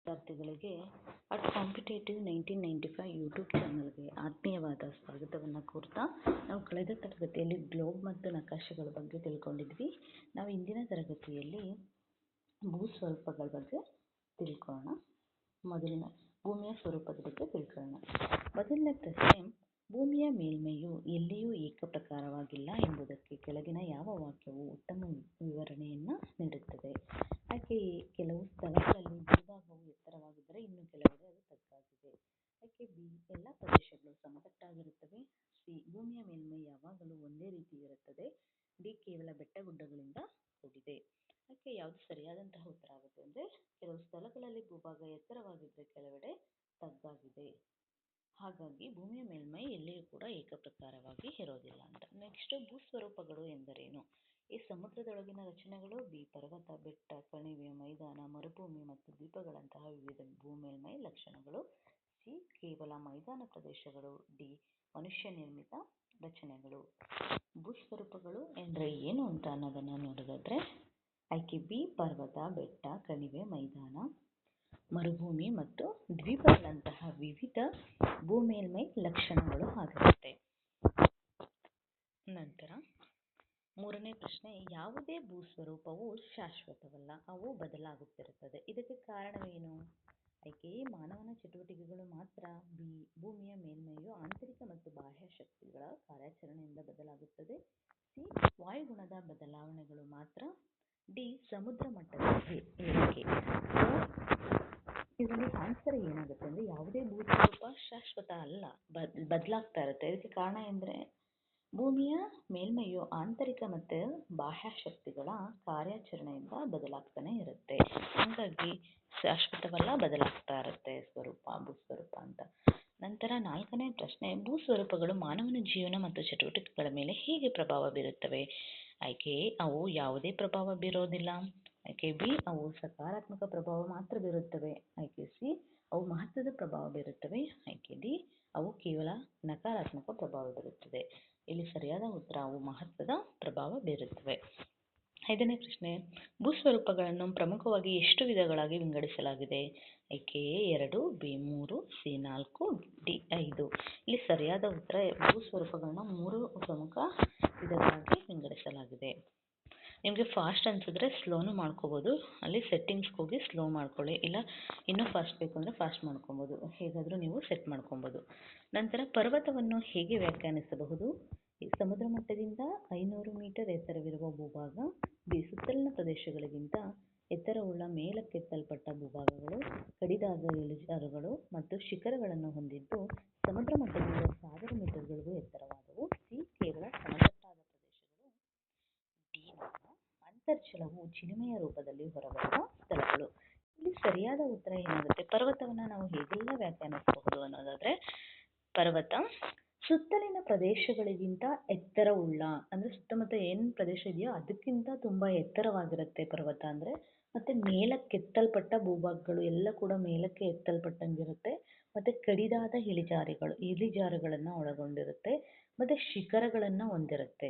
ವಿದ್ಯಾರ್ಥಿಗಳಿಗೆ competitive 1995 YouTube ಚಾನಲ್ಗೆ ಆತ್ಮೀಯವಾದ ಸ್ವಾಗತವನ್ನು ಕೋರ್ತಾ ನಾವು ಕಳೆದ ತರಗತಿಯಲ್ಲಿ ಗ್ಲೋಬ್ ಮತ್ತು ನಕಾಶೆಗಳ ಬಗ್ಗೆ ತಿಳ್ಕೊಂಡಿದ್ವಿ. ನಾವು ಇಂದಿನ ತರಗತಿಯಲ್ಲಿ ಭೂಸ್ವರೂಪಗಳ ಬಗ್ಗೆ ತಿಳ್ಕೊಳ್ಳೋಣ. ಭೂಮಿಯ ಸ್ವರೂಪದ ಬಗ್ಗೆ ತಿಳ್ಕೊಳ್ಳೋಣ. ಮೊದಲನೇ ಪ್ರಶ್ನೆ, ಭೂಮಿಯ ಮೇಲ್ಮೈಯು ಎಲ್ಲಿಯೂ ಏಕಪ್ರಕಾರವಾಗಿಲ್ಲ ಎಂಬುದಕ್ಕೆ ಕೆಳಗಿನ ಯಾವ ವಾಕ್ಯವು ಉತ್ತಮ ವಿವರಣೆಯನ್ನು ನೀಡುತ್ತದೆ? ಯಾಕೆ ಕೆಲವು ಸ್ಥಳಗಳಲ್ಲಿ ಭೂಭಾಗವು ಎತ್ತರವಾಗಿದ್ದರೆ ಇನ್ನು ಕೆಲವೆಡೆ ಅದು ತಗ್ಗಾಗಿದೆ? ಯಾಕೆ ಬಿ, ಎಲ್ಲ ಪ್ರದೇಶಗಳು ಸಮತಟ್ಟಾಗಿರುತ್ತವೆ? ಸಿ, ಭೂಮಿಯ ಮೇಲ್ಮೈ ಯಾವಾಗಲೂ ಒಂದೇ ರೀತಿ ಇರುತ್ತದೆ? ಡಿ, ಕೇವಲ ಬೆಟ್ಟಗುಡ್ಡಗಳಿಂದ ಕೂಡಿದೆ? ಯಾಕೆ ಯಾವುದು ಸರಿಯಾದಂತಹ ಉತ್ತರ ಆಗುತ್ತೆ ಅಂದರೆ ಕೆಲವು ಸ್ಥಳಗಳಲ್ಲಿ ಭೂಭಾಗ ಎತ್ತರವಾಗಿದ್ದರೆ ಕೆಲವೆಡೆ ತಗ್ಗಾಗಿದೆ. ಹಾಗಾಗಿ ಭೂಮಿಯ ಮೇಲ್ಮೈ ಎಲ್ಲಿಯೂ ಕೂಡ ಏಕಪ್ರಕಾರವಾಗಿ ಇರೋದಿಲ್ಲ ಅಂತ. ನೆಕ್ಸ್ಟ್, ಭೂಸ್ವರೂಪಗಳು ಎಂದರೇನು? ಎ, ಸಮುದ್ರದೊಳಗಿನ ರಚನೆಗಳು. ಬಿ, ಪರ್ವತ, ಬೆಟ್ಟ, ಕಣಿವೆ, ಮೈದಾನ, ಮರುಭೂಮಿ ಮತ್ತು ದ್ವೀಪಗಳಂತಹ ವಿವಿಧ ಭೂಮೇಲ್ಮೈ ಲಕ್ಷಣಗಳು. ಸಿ, ಕೇವಲ ಮೈದಾನ ಪ್ರದೇಶಗಳು. ಡಿ, ಮನುಷ್ಯ ನಿರ್ಮಿತ ರಚನೆಗಳು. ಭೂಸ್ವರೂಪಗಳು ಎಂದರೆ ಏನು ಅಂತ ಅನ್ನೋದನ್ನು ನೋಡೋದಾದ್ರೆ ಆಯ್ಕೆ ಬಿ, ಪರ್ವತ, ಬೆಟ್ಟ, ಕಣಿವೆ, ಮೈದಾನ, ಮರುಭೂಮಿ ಮತ್ತು ದ್ವೀಪಗಳಂತಹ ವಿವಿಧ ಭೂಮೇಲ್ಮೈ ಲಕ್ಷಣಗಳು ಆಗಿರುತ್ತೆ. ನಂತರ ಮೂರನೇ ಪ್ರಶ್ನೆ, ಯಾವುದೇ ಭೂಸ್ವರೂಪವು ಶಾಶ್ವತವಲ್ಲ, ಅವು ಬದಲಾಗುತ್ತಿರುತ್ತದೆ. ಇದಕ್ಕೆ ಕಾರಣವೇನು? ಆಯ್ಕೆ ಎ, ಮಾನವನ ಚಟುವಟಿಕೆಗಳು ಮಾತ್ರ. ಬಿ, ಭೂಮಿಯ ಮೇಲ್ಮೈಯು ಆಂತರಿಕ ಮತ್ತು ಬಾಹ್ಯ ಶಕ್ತಿಗಳ ಕಾರ್ಯಾಚರಣೆಯಿಂದ ಬದಲಾಗುತ್ತದೆ. ಸಿ, ವಾಯುಗುಣದ ಬದಲಾವಣೆಗಳು ಮಾತ್ರ. ಡಿ, ಸಮುದ್ರ ಮಟ್ಟದ ಏರಿಕೆ. ಇದರಲ್ಲಿ ಆನ್ಸರ್ ಏನಾಗುತ್ತೆ ಅಂದರೆ ಯಾವುದೇ ಭೂಸ್ವರೂಪ ಶಾಶ್ವತ ಅಲ್ಲ, ಬದಲಾಗ್ತಾ ಇರುತ್ತೆ. ಇದಕ್ಕೆ ಕಾರಣ ಎಂದರೆ ಭೂಮಿಯ ಮೇಲ್ಮೈಯು ಆಂತರಿಕ ಮತ್ತು ಬಾಹ್ಯ ಶಕ್ತಿಗಳ ಕಾರ್ಯಾಚರಣೆಯಿಂದ ಬದಲಾಗ್ತಾನೆ ಇರುತ್ತೆ. ಹಾಗಾಗಿ ಶಾಶ್ವತವಲ್ಲ, ಬದಲಾಗ್ತಾ ಇರುತ್ತೆ ಭೂಸ್ವರೂಪ ಅಂತ. ನಂತರ ನಾಲ್ಕನೇ ಪ್ರಶ್ನೆ, ಭೂಸ್ವರೂಪಗಳು ಮಾನವನ ಜೀವನ ಮತ್ತು ಚಟುವಟಿಕೆಗಳ ಮೇಲೆ ಹೇಗೆ ಪ್ರಭಾವ ಬೀರುತ್ತವೆ? ಆಯ್ಕೆ ಎ, ಅವು ಯಾವುದೇ ಪ್ರಭಾವ ಬೀರೋದಿಲ್ಲ. ಆಯ್ಕೆ ಬಿ, ಅವು ಸಕಾರಾತ್ಮಕ ಪ್ರಭಾವ ಮಾತ್ರ ಬೀರುತ್ತವೆ. ಆಯ್ಕೆ ಸಿ, ಅವು ಮಹತ್ವದ ಪ್ರಭಾವ ಬೀರುತ್ತವೆ. ಆಯ್ಕೆ ಡಿ, ಅವು ಕೇವಲ ನಕಾರಾತ್ಮಕ ಪ್ರಭಾವ ಬೀರುತ್ತದೆ. ಇಲ್ಲಿ ಸರಿಯಾದ ಉತ್ತರ ಅವು ಮಹತ್ವದ ಪ್ರಭಾವ ಬೀರುತ್ತವೆ. ಐದನೇ ಪ್ರಶ್ನೆ, ಭೂಸ್ವರೂಪಗಳನ್ನು ಪ್ರಮುಖವಾಗಿ ಎಷ್ಟು ವಿಧಗಳಾಗಿ ವಿಂಗಡಿಸಲಾಗಿದೆ? ಆಯ್ಕೆ ಎ 2, ಬಿ 3, ಸಿ 4, ಡಿ 5. ಇಲ್ಲಿ ಸರಿಯಾದ ಉತ್ತರ ಭೂಸ್ವರೂಪಗಳನ್ನ 3 ಪ್ರಮುಖ ವಿಧಗಳಾಗಿ ವಿಂಗಡಿಸಲಾಗಿದೆ. ನಿಮಗೆ ಫಾಸ್ಟ್ ಅನ್ಸಿದ್ರೆ ಸ್ಲೋನು ಮಾಡ್ಕೋಬೋದು, ಅಲ್ಲಿ ಸೆಟ್ಟಿಂಗ್ಸ್ಗೆ ಹೋಗಿ ಸ್ಲೋ ಮಾಡ್ಕೊಳ್ಳಿ, ಇಲ್ಲ ಇನ್ನೂ ಫಾಸ್ಟ್ ಬೇಕು ಅಂದರೆ ಫಾಸ್ಟ್ ಮಾಡ್ಕೊಬೋದು, ಹೇಗಾದರೂ ನೀವು ಸೆಟ್ ಮಾಡ್ಕೊಬೋದು. ನಂತರ ಪರ್ವತವನ್ನು ಹೇಗೆ ವ್ಯಾಖ್ಯಾನಿಸಬಹುದು? ಸಮುದ್ರ ಮಟ್ಟದಿಂದ 500 ಮೀಟರ್ ಎತ್ತರವಿರುವ ಭೂಭಾಗ. ಬಿ, ಸುತ್ತಲಿನ ಪ್ರದೇಶಗಳಿಗಿಂತ ಎತ್ತರವುಳ್ಳ ಮೇಲಕ್ಕೆತ್ತಲ್ಪಟ್ಟ ಭೂಭಾಗಗಳು, ಕಡಿದಾದ ಇಳಿಜಾರುಗಳು ಮತ್ತು ಶಿಖರಗಳನ್ನು ಹೊಂದಿದ್ದು ಸಮುದ್ರ ಮಟ್ಟದಿಂದ 1000 ಮೀಟರ್ಗಳಿಗೂ ಎತ್ತರವಾದವು. ಸಿ, ಕೇವಲ ಸಮತಟ್ಟಾದ ಪ್ರದೇಶಗಳು. ಡಿ, ಅಂತರ್ಜಲವು ಚಿಲುಮೆಯ ರೂಪದಲ್ಲಿ ಹೊರಬರುವ ಸ್ಥಳಗಳು. ಇಲ್ಲಿ ಸರಿಯಾದ ಉತ್ತರ ಏನಾಗುತ್ತೆ? ಪರ್ವತವನ್ನು ನಾವು ಹೇಗೆಲ್ಲ ವ್ಯಾಖ್ಯಾನಿಸಬಹುದು ಅನ್ನೋದಾದ್ರೆ, ಪರ್ವತ ಸುತ್ತಲಿನ ಪ್ರದೇಶಗಳಿಗಿಂತ ಎತ್ತರವುಳ್ಳ, ಅಂದ್ರೆ ಸುತ್ತಮುತ್ತ ಏನು ಪ್ರದೇಶ ಇದೆಯೋ ಅದಕ್ಕಿಂತ ತುಂಬಾ ಎತ್ತರವಾಗಿರುತ್ತೆ ಪರ್ವತ ಅಂದ್ರೆ. ಮತ್ತೆ ಮೇಲಕ್ಕೆತ್ತಲ್ಪಟ್ಟ ಭೂಭಾಗಗಳು ಎಲ್ಲ ಕೂಡ ಮೇಲಕ್ಕೆ ಎತ್ತಲ್ಪಟ್ಟಂಗಿರುತ್ತೆ. ಮತ್ತೆ ಕಡಿದಾದ ಇಳಿಜಾರುಗಳನ್ನ ಒಳಗೊಂಡಿರುತ್ತೆ. ಮತ್ತೆ ಶಿಖರಗಳನ್ನ ಹೊಂದಿರುತ್ತೆ.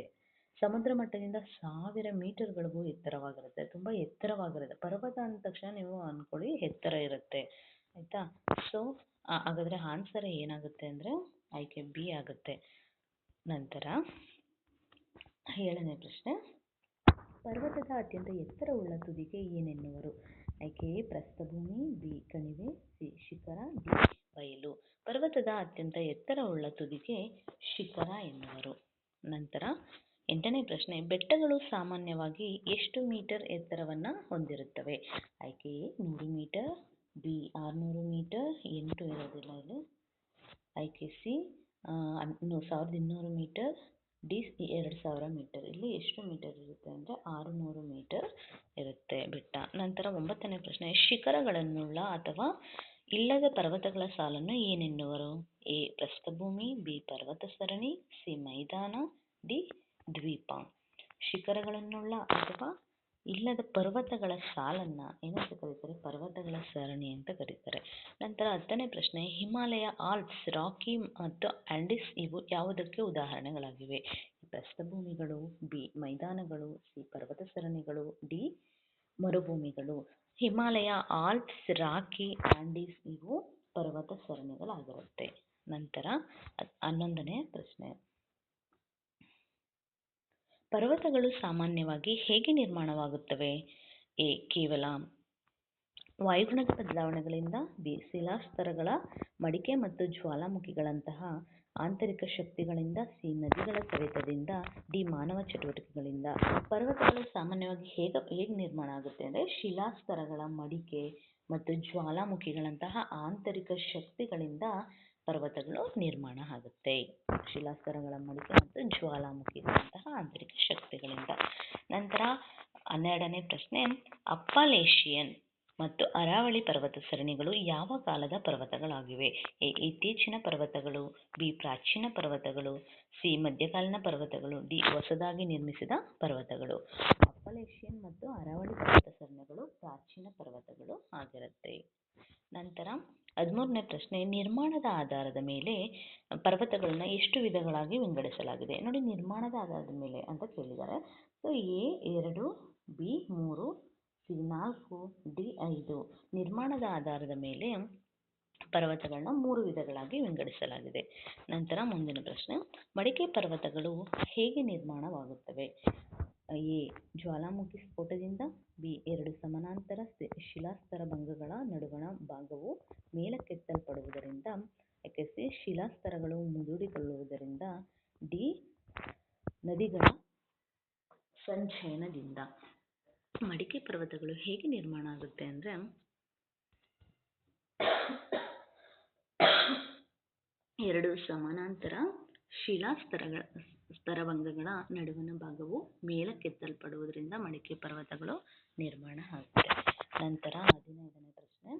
ಸಮುದ್ರ ಮಟ್ಟದಿಂದ 1000 ಮೀಟರ್ಗಳಿಗೂ ಎತ್ತರವಾಗಿರುತ್ತೆ, ತುಂಬಾ ಎತ್ತರವಾಗಿರುತ್ತೆ. ಪರ್ವತ ಅಂದ ತಕ್ಷಣ ನೀವು ಅನ್ಕೊಳ್ಳಿ ಎತ್ತರ ಇರುತ್ತೆ, ಆಯ್ತಾ? ಸೊ ಹಾಗಾದ್ರೆ ಆನ್ಸರ್ ಏನಾಗುತ್ತೆ ಅಂದ್ರೆ ಆಯ್ಕೆ ಬಿ ಆಗುತ್ತೆ. ನಂತರ 7ನೇ ಪ್ರಶ್ನೆ, ಪರ್ವತದ ಅತ್ಯಂತ ಎತ್ತರವುಳ್ಳ ತುದಿಗೆ ಏನೆನ್ನುವರು? ಆಯ್ಕೆ ಎ, ಪ್ರಸ್ಥಭೂಮಿ. ಬಿ, ಕಣಿವೆ. ಸಿ, ಶಿಖರ. ಡಿ, ಬಯಲು. ಪರ್ವತದ ಅತ್ಯಂತ ಎತ್ತರವುಳ್ಳ ತುದಿಗೆ ಶಿಖರ ಎನ್ನುವರು. ನಂತರ 8ನೇ ಪ್ರಶ್ನೆ, ಬೆಟ್ಟಗಳು ಸಾಮಾನ್ಯವಾಗಿ ಎಷ್ಟು ಮೀಟರ್ ಎತ್ತರವನ್ನ ಹೊಂದಿರುತ್ತವೆ? ಆಯ್ಕೆ ಎ 100 ಮೀಟರ್. ಬಿ 600 ಮೀಟರ್, 8 ಇರೋದಿಲ್ಲ ಇಲ್ಲಿ. ಆಯ್ಕೆ ಸಿ 1200 ಮೀಟರ್. D 2000 metre. ಇಲ್ಲಿ ಎಷ್ಟು ಮೀಟರ್ ಇರುತ್ತೆ ಅಂದರೆ 600 ಮೀಟರ್ ಇರುತ್ತೆ ಬೆಟ್ಟ. ನಂತರ 9ನೇ ಪ್ರಶ್ನೆ, ಶಿಖರಗಳನ್ನುಳ್ಳ ಅಥವಾ ಇಲ್ಲದ ಪರ್ವತಗಳ ಸಾಲನ್ನು ಏನೆನ್ನುವರು? ಎ, ಪ್ರಸ್ಥಭೂಮಿ. ಬಿ, ಪರ್ವತ ಸರಣಿ. ಸಿ, ಮೈದಾನ. ಡಿ, ದ್ವೀಪ. ಶಿಖರಗಳನ್ನುಳ್ಳ ಅಥವಾ ಇಲ್ಲದ ಪರ್ವತಗಳ ಸಾಲನ್ನ ಏನಂತ ಕರೀತಾರೆ? ಪರ್ವತಗಳ ಸರಣಿ ಅಂತ ಕರೀತಾರೆ. ನಂತರ 10ನೇ ಪ್ರಶ್ನೆ, ಹಿಮಾಲಯ, ಆಲ್ಪ್ಸ್, ರಾಕಿ ಮತ್ತು ಆಂಡೀಸ್ ಇವು ಯಾವುದಕ್ಕೆ ಉದಾಹರಣೆಗಳಾಗಿವೆ? ಪ್ರಸ್ಥಭೂಮಿಗಳು. ಬಿ, ಮೈದಾನಗಳು. ಸಿ, ಪರ್ವತ ಸರಣಿಗಳು. ಡಿ, ಮರುಭೂಮಿಗಳು. ಹಿಮಾಲಯ, ಆಲ್ಪ್ಸ್, ರಾಕಿ, ಆಂಡೀಸ್ ಇವು ಪರ್ವತ ಸರಣಿಗಳಾಗಿರುತ್ತೆ. ನಂತರ 11ನೇ ಪ್ರಶ್ನೆ, ಪರ್ವತಗಳು ಸಾಮಾನ್ಯವಾಗಿ ಹೇಗೆ ನಿರ್ಮಾಣವಾಗುತ್ತವೆ? ಎ. ಕೇವಲ ವಾಯುಗುಣದ ಬದಲಾವಣೆಗಳಿಂದ, ಬಿ. ಶಿಲಾಸ್ತರಗಳ ಮಡಿಕೆ ಮತ್ತು ಜ್ವಾಲಾಮುಖಿಗಳಂತಹ ಆಂತರಿಕ ಶಕ್ತಿಗಳಿಂದ, ಸಿ. ನದಿಗಳ ಸವೆತದಿಂದ, ಡಿ. ಮಾನವ ಚಟುವಟಿಕೆಗಳಿಂದ. ಪರ್ವತಗಳು ಸಾಮಾನ್ಯವಾಗಿ ಹೇಗೆ ನಿರ್ಮಾಣ ಆಗುತ್ತೆ ಅಂದರೆ ಶಿಲಾಸ್ತರಗಳ ಮಡಿಕೆ ಮತ್ತು ಜ್ವಾಲಾಮುಖಿಗಳಂತಹ ಆಂತರಿಕ ಶಕ್ತಿಗಳಿಂದ ಪರ್ವತಗಳು ನಿರ್ಮಾಣ ಆಗುತ್ತೆ. ಶಿಲಾಸ್ತರಗಳ ಮಡಿಕೆ ಮತ್ತು ಜ್ವಾಲಾಮುಖಿಗಳಂತಹ ಆಂತರಿಕ ಶಕ್ತಿಗಳಿಂದ. ನಂತರ 12ನೇ ಪ್ರಶ್ನೆ, ಅಪ್ಪಲೇಶಿಯನ್ ಮತ್ತು ಅರಾವಳಿ ಪರ್ವತ ಸರಣಿಗಳು ಯಾವ ಕಾಲದ ಪರ್ವತಗಳಾಗಿವೆ? ಎ. ಇತ್ತೀಚಿನ ಪರ್ವತಗಳು, ಬಿ. ಪ್ರಾಚೀನ ಪರ್ವತಗಳು, ಸಿ. ಮಧ್ಯಕಾಲೀನ ಪರ್ವತಗಳು, ಡಿ. ಹೊಸದಾಗಿ ನಿರ್ಮಿಸಿದ ಪರ್ವತಗಳು. ಅಪ್ಪಲೇಶಿಯನ್ ಮತ್ತು ಅರಾವಳಿ ಪರ್ವತ ಸರಣಿಗಳು ಪ್ರಾಚೀನ ಪರ್ವತಗಳು ಆಗಿರುತ್ತೆ. ನಂತರ 13ನೇ ಪ್ರಶ್ನೆ, ನಿರ್ಮಾಣದ ಆಧಾರದ ಮೇಲೆ ಪರ್ವತಗಳನ್ನ ಎಷ್ಟು ವಿಧಗಳಾಗಿ ವಿಂಗಡಿಸಲಾಗಿದೆ? ನೋಡಿ, ನಿರ್ಮಾಣದ ಆಧಾರದ ಮೇಲೆ ಅಂತ ಕೇಳಿದ್ದಾರೆ. So A 2, B 3, C 4, D 5. ನಿರ್ಮಾಣದ ಆಧಾರದ ಮೇಲೆ ಪರ್ವತಗಳನ್ನ 3 ವಿಧಗಳಾಗಿ ವಿಂಗಡಿಸಲಾಗಿದೆ. ನಂತರ ಮುಂದಿನ ಪ್ರಶ್ನೆ, ಮಡಿಕೆ ಪರ್ವತಗಳು ಹೇಗೆ ನಿರ್ಮಾಣವಾಗುತ್ತವೆ? ಎ. ಜ್ವಾಲಾಮುಖಿ ಸ್ಫೋಟದಿಂದ, ಬಿ. 2 ಸಮಾನಾಂತರ ಶಿಲಾಸ್ತರ ಭಂಗಗಳ ನಡುವಣ ಭಾಗವು ಮೇಲಕ್ಕೆತ್ತಲ್ಪಡುವುದರಿಂದ, ಸಿ. ಶಿಲಾಸ್ತರಗಳು ಮುದುಡಿಕೊಳ್ಳುವುದರಿಂದ, ಡಿ. ನದಿಗಳ ಸಂಚಯನದಿಂದ. ಮಡಿಕೆ ಪರ್ವತಗಳು ಹೇಗೆ ನಿರ್ಮಾಣ ಆಗುತ್ತೆ ಅಂದರೆ 2 ಸಮಾನಾಂತರ ಸ್ತರಭಂಗಗಳ ನಡುವಣ ಭಾಗವು ಮೇಲಕ್ಕೆತ್ತಲ್ಪಡುವುದರಿಂದ ಮಡಿಕೆ ಪರ್ವತಗಳು ನಿರ್ಮಾಣ ಆಗುತ್ತೆ. ನಂತರ 15ನೇ ಪ್ರಶ್ನೆ,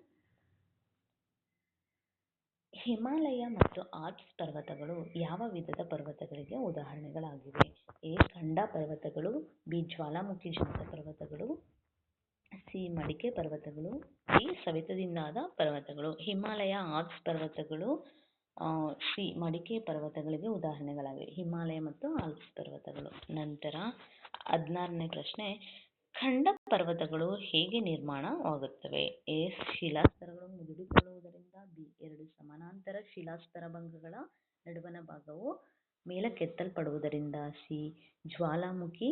ಹಿಮಾಲಯ ಮತ್ತು ಆಲ್ಪ್ಸ್ ಪರ್ವತಗಳು ಯಾವ ವಿಧದ ಪರ್ವತಗಳಿಗೆ ಉದಾಹರಣೆಗಳಾಗಿವೆ? ಎ. ಖಂಡ ಪರ್ವತಗಳು, ಬಿ. ಜ್ವಾಲಾಮುಖಿ ಜನಿತ ಪರ್ವತಗಳು, ಸಿ. ಮಡಿಕೆ ಪರ್ವತಗಳು, ಡಿ. ಸವೆತದಿಂದಾದ ಪರ್ವತಗಳು. ಹಿಮಾಲಯ, ಆಲ್ಪ್ಸ್ ಪರ್ವತಗಳು, ಸಿ. ಮಡಿಕೆ ಪರ್ವತಗಳಿಗೆ ಉದಾಹರಣೆಗಳಾಗಿವೆ. ಹಿಮಾಲಯ ಮತ್ತು ಆಲ್ಪ್ಸ್ ಪರ್ವತಗಳು. ನಂತರ 16ನೇ ಪ್ರಶ್ನೆ, ಖಂಡ ಪರ್ವತಗಳು ಹೇಗೆ ನಿರ್ಮಾಣವಾಗುತ್ತವೆ? ಎ. ಶಿಲಾಸ್ತರಗಳು ಮುದುಡಿಕೊಳ್ಳುವುದರಿಂದ, ಬಿ. 2 ಸಮಾನಾಂತರ ಶಿಲಾಸ್ತರಭಂಗಗಳ ನಡುವಣ ಭಾಗವು ಮೇಲಕ್ಕೆತ್ತಲ್ಪಡುವುದರಿಂದ, ಸಿ. ಜ್ವಾಲಾಮುಖಿ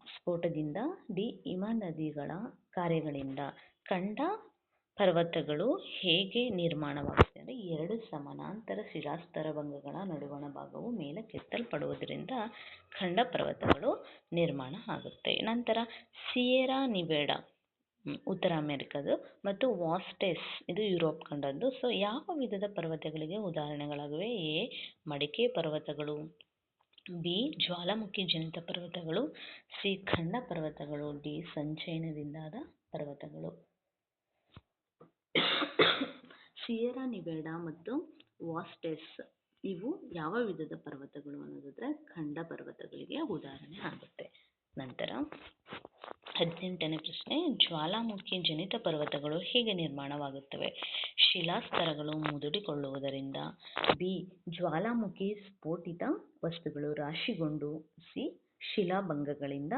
ಸ್ಫೋಟದಿಂದ, ಡಿ. ಹಿಮನದಿಗಳ ಕಾರ್ಯಗಳಿಂದ. ಖಂಡ ಪರ್ವತಗಳು ಹೇಗೆ ನಿರ್ಮಾಣವಾಗುತ್ತೆ ಅಂದರೆ 2 ಸಮಾನಾಂತರ ಶಿಲಾಸ್ತರಭಂಗಗಳ ನಡುವಣ ಭಾಗವು ಮೇಲಕ್ಕೆತ್ತಲ್ಪಡುವುದರಿಂದ ಖಂಡ ಪರ್ವತಗಳು ನಿರ್ಮಾಣ ಆಗುತ್ತೆ. ನಂತರ ಸಿಯೆರಾ ನಿವೆಡಾ ಉತ್ತರ ಅಮೆರಿಕದ್ದು ಮತ್ತು ವಾಸ್ಟೆಸ್ ಇದು ಯುರೋಪ್ ಖಂಡದ್ದು. ಸೊ ಯಾವ ವಿಧದ ಪರ್ವತಗಳಿಗೆ ಉದಾಹರಣೆಗಳಾಗಿವೆ? ಎ. ಮಡಿಕೆ ಪರ್ವತಗಳು, ಬಿ. ಜ್ವಾಲಾಮುಖಿ ಜನಿತ ಪರ್ವತಗಳು, ಸಿ. ಖಂಡ ಪರ್ವತಗಳು, ಡಿ. ಸಂಚಯನದಿಂದಾದ ಪರ್ವತಗಳು. ಸಿಯೆರಾ ನಿವೆಡಾ ಮತ್ತು ವಾಸ್ಟೆಸ್ ಇವು ಯಾವ ವಿಧದ ಪರ್ವತಗಳು ಅನ್ನೋದಾದ್ರೆ ಖಂಡ ಪರ್ವತಗಳಿಗೆ ಉದಾಹರಣೆ ಆಗುತ್ತೆ. ನಂತರ 18ನೇ ಪ್ರಶ್ನೆ, ಜ್ವಾಲಾಮುಖಿ ಜನಿತ ಪರ್ವತಗಳು ಹೇಗೆ ನಿರ್ಮಾಣವಾಗುತ್ತವೆ? ಶಿಲಾಸ್ತರಗಳು ಮುದುಡಿಕೊಳ್ಳುವುದರಿಂದ, ಬಿ. ಜ್ವಾಲಾಮುಖಿ ಸ್ಫೋಟಿತ ವಸ್ತುಗಳು ರಾಶಿಗೊಂಡು, ಸಿ. ಶಿಲಾಭಂಗಗಳಿಂದ,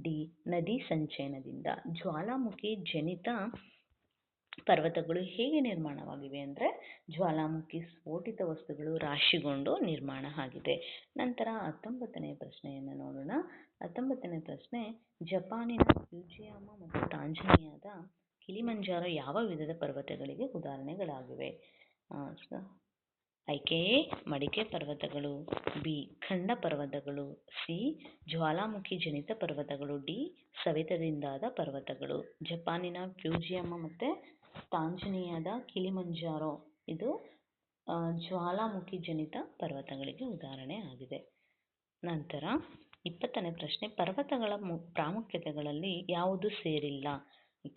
ಡಿ. ನದಿ ಸಂಚಯನದಿಂದ. ಜ್ವಾಲಾಮುಖಿ ಜನಿತ ಪರ್ವತಗಳು ಹೇಗೆ ನಿರ್ಮಾಣವಾಗಿವೆ ಅಂದರೆ ಜ್ವಾಲಾಮುಖಿ ಸ್ಫೋಟಿತ ವಸ್ತುಗಳು ರಾಶಿಗೊಂಡು ನಿರ್ಮಾಣ ಆಗಿದೆ. ನಂತರ 19ನೇ ಪ್ರಶ್ನೆಯನ್ನು ನೋಡೋಣ. 19ನೇ ಪ್ರಶ್ನೆ, ಜಪಾನಿನ ಫ್ಯೂಜಿಯಾಮ ಮತ್ತು ತಾಂಜಾನಿಯಾದ ಕಿಲಿಮಂಜಾರೋ ಯಾವ ವಿಧದ ಪರ್ವತಗಳಿಗೆ ಉದಾಹರಣೆಗಳಾಗಿವೆ? ಆಯ್ಕೆ ಎ. ಮಡಿಕೆ ಪರ್ವತಗಳು, ಬಿ. ಖಂಡ ಪರ್ವತಗಳು, ಸಿ. ಜ್ವಾಲಾಮುಖಿ ಜನಿತ ಪರ್ವತಗಳು, ಡಿ. ಸವೆತದಿಂದಾದ ಪರ್ವತಗಳು. ಜಪಾನಿನ ಫ್ಯೂಜಿಯಾಮ ಮತ್ತು ತಾಂಜಾನಿಯಾದ ಕಿಲಿಮಂಜಾರೋ ಇದು ಜ್ವಾಲಾಮುಖಿ ಜನಿತ ಪರ್ವತಗಳಿಗೆ ಉದಾಹರಣೆ ಆಗಿದೆ. ನಂತರ 20ನೇ ಪ್ರಶ್ನೆ, ಪರ್ವತಗಳ ಪ್ರಾಮುಖ್ಯತೆಗಳಲ್ಲಿ ಯಾವುದು ಸೇರಿಲ್ಲ?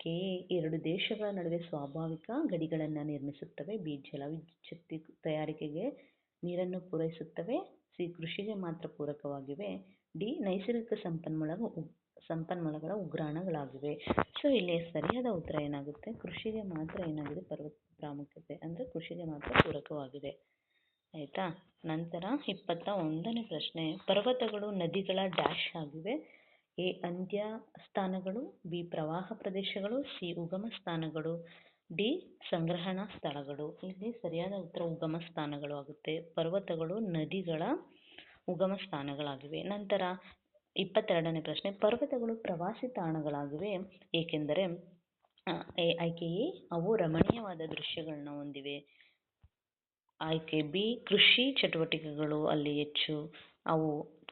ಕೆ. 2 ದೇಶಗಳ ನಡುವೆ ಸ್ವಾಭಾವಿಕ ಗಡಿಗಳನ್ನು ನಿರ್ಮಿಸುತ್ತವೆ, ಬಿ. ಜಲವಿದ್ಯುಚ್ಛಕ್ತಿ ತಯಾರಿಕೆಗೆ ನೀರನ್ನು ಪೂರೈಸುತ್ತವೆ, ಸಿ. ಕೃಷಿಗೆ ಮಾತ್ರ ಪೂರಕವಾಗಿವೆ, ಡಿ. ನೈಸರ್ಗಿಕ ಸಂಪನ್ಮೂಲಗಳ ಉಗ್ರಾಣಗಳಾಗಿವೆ. ಸೊ ಇಲ್ಲಿ ಸರಿಯಾದ ಉತ್ತರ ಏನಾಗುತ್ತೆ? ಕೃಷಿಗೆ ಮಾತ್ರ ಏನಾಗಿದೆ ಪರ್ವತ ಪ್ರಾಮುಖ್ಯತೆ ಅಂದರೆ ಕೃಷಿಗೆ ಮಾತ್ರ ಪೂರಕವಾಗಿದೆ. ಆಯಿತಾ. ನಂತರ 21ನೇ ಪ್ರಶ್ನೆ, ಪರ್ವತಗಳು ನದಿಗಳ ಡ್ಯಾಶ್ ಆಗಿವೆ. ಎ ಅಂತ್ಯ ಸ್ಥಾನಗಳು, ಬಿ ಪ್ರವಾಹ ಪ್ರದೇಶಗಳು, ಸಿ ಉಗಮ ಸ್ಥಾನಗಳು, ಡಿ ಸಂಗ್ರಹಣಾ ಸ್ಥಳಗಳು. ಇಲ್ಲಿ ಸರಿಯಾದ ಉತ್ತರ ಉಗಮ ಸ್ಥಾನಗಳು ಆಗುತ್ತೆ. ಪರ್ವತಗಳು ನದಿಗಳ ಉಗಮ ಸ್ಥಾನಗಳಾಗಿವೆ. ನಂತರ 22ನೇ ಪ್ರಶ್ನೆ, ಪರ್ವತಗಳು ಪ್ರವಾಸಿ ತಾಣಗಳಾಗಿವೆ ಏಕೆಂದರೆ ಆಯ್ಕೆ ಎ ಅವು ರಮಣೀಯವಾದ ದೃಶ್ಯಗಳನ್ನ ಹೊಂದಿವೆ. ಆಯ್ಕೆ ಬಿ ಕೃಷಿ ಚಟುವಟಿಕೆಗಳು ಅಲ್ಲಿ ಹೆಚ್ಚು. ಅವು